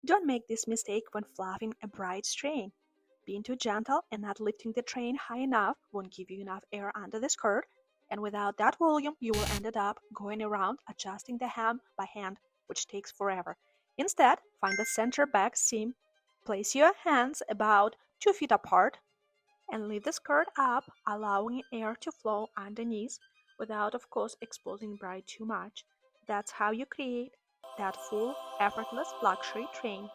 Don't make this mistake when fluffing a bride's train. Being too gentle and not lifting the train high enough won't give you enough air under the skirt, and without that volume, you will end up going around adjusting the hem by hand, which takes forever. Instead, find the center back seam, place your hands about 2 feet apart, and lift the skirt up, allowing air to flow underneath without, of course, exposing bride too much. That's how you create that full, effortless luxury train.